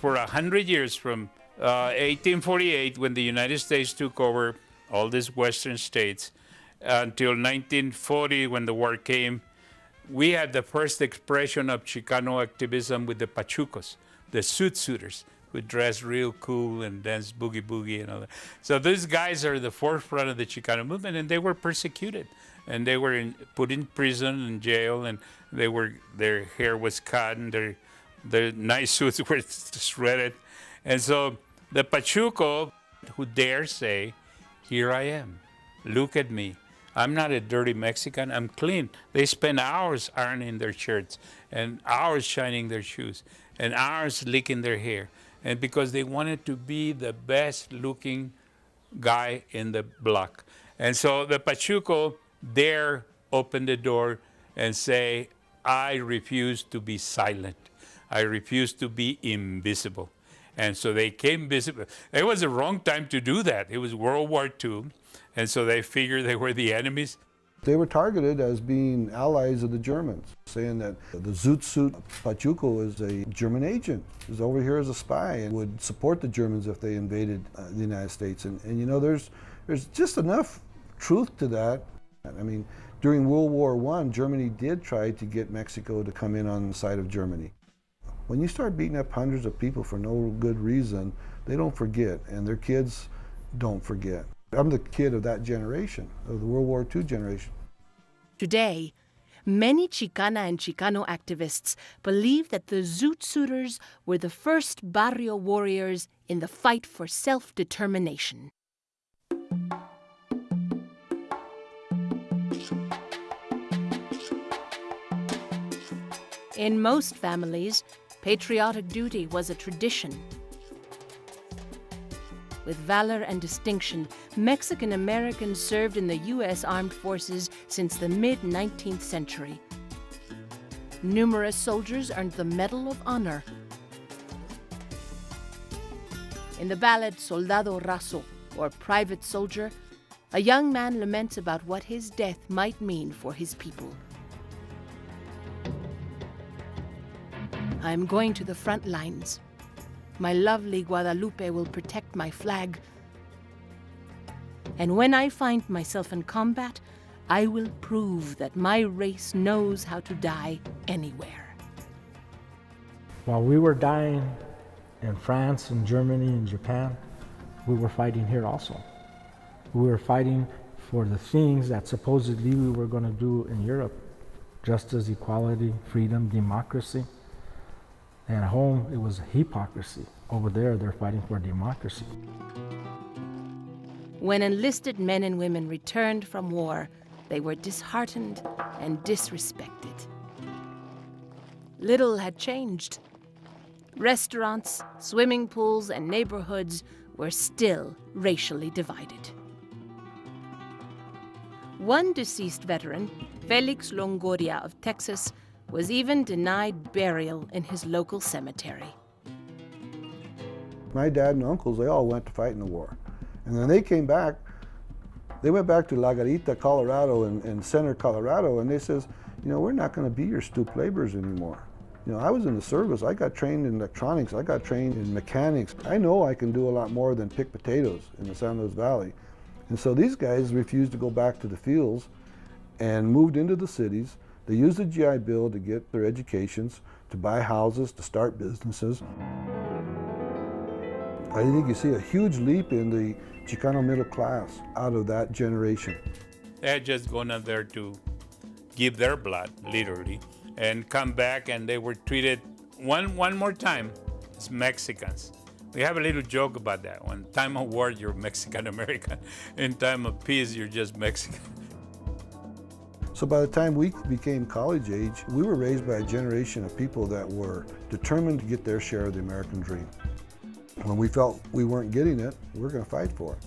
For 100 years, from 1848, when the United States took over all these western states, until 1940, when the war came, we had the first expression of Chicano activism with the Pachucos, the suit suiters, who dress real cool and dance boogie boogie and all that. So these guys are the forefront of the Chicano movement, and they were persecuted, and they were put in prison and jail, and their hair was cut, and their nice suits were shredded. And so the Pachuco, who dare say, "Here I am, look at me. I'm not a dirty Mexican, I'm clean." They spend hours ironing their shirts and hours shining their shoes and hours licking their hair. And because they wanted to be the best looking guy in the block. And so the Pachuco dare open the door and say, "I refuse to be silent. I refuse to be invisible." And so they came visible. It was the wrong time to do that. It was World War II. And so they figured they were the enemies. They were targeted as being allies of the Germans, saying that the Zoot Suit Pachuco is a German agent, is over here as a spy and would support the Germans if they invaded the United States. And you know, there's just enough truth to that. I mean, during World War I, Germany did try to get Mexico to come in on the side of Germany. When you start beating up hundreds of people for no good reason, they don't forget, and their kids don't forget. I'm the kid of that generation, of the World War II generation. Today, many Chicana and Chicano activists believe that the Zoot Suiters were the first barrio warriors in the fight for self-determination. In most families, patriotic duty was a tradition. With valor and distinction, Mexican Americans served in the U.S. Armed Forces since the mid-19th century. Numerous soldiers earned the Medal of Honor. In the ballad Soldado Raso, or Private Soldier, a young man laments about what his death might mean for his people. "I'm going to the front lines. My lovely Guadalupe will protect my flag. And when I find myself in combat, I will prove that my race knows how to die anywhere." While we were dying in France and Germany and Japan, we were fighting here also. We were fighting for the things that supposedly we were going to do in Europe: justice, equality, freedom, democracy. And at home, it was hypocrisy. Over there, they're fighting for democracy. When enlisted men and women returned from war, they were disheartened and disrespected. Little had changed. Restaurants, swimming pools, and neighborhoods were still racially divided. One deceased veteran, Felix Longoria of Texas, was even denied burial in his local cemetery. My dad and uncles, they all went to fight in the war. And then they came back, they went back to La Garita, Colorado, and Center, Colorado, and they says, "You know, we're not going to be your stoop laborers anymore. You know, I was in the service, I got trained in electronics, I got trained in mechanics. I know I can do a lot more than pick potatoes in the San Luis Valley." And so these guys refused to go back to the fields and moved into the cities. They used the GI Bill to get their educations, to buy houses, to start businesses. I think you see a huge leap in the Chicano middle class out of that generation. They had just gone out there to give their blood, literally, and come back, and they were treated one more time as Mexicans. We have a little joke about that. When time of war, you're Mexican-American. In time of peace, you're just Mexican. So by the time we became college age, we were raised by a generation of people that were determined to get their share of the American dream. When we felt we weren't getting it, we were going to fight for it.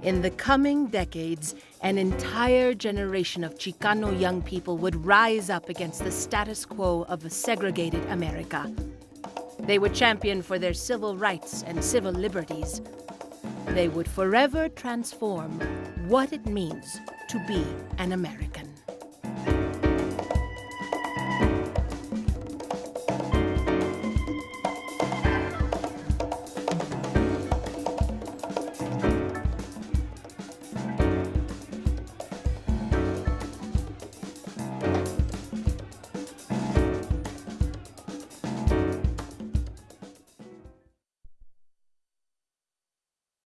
In the coming decades, an entire generation of Chicano young people would rise up against the status quo of a segregated America. They would champion for their civil rights and civil liberties. They would forever transform what it means to be an American.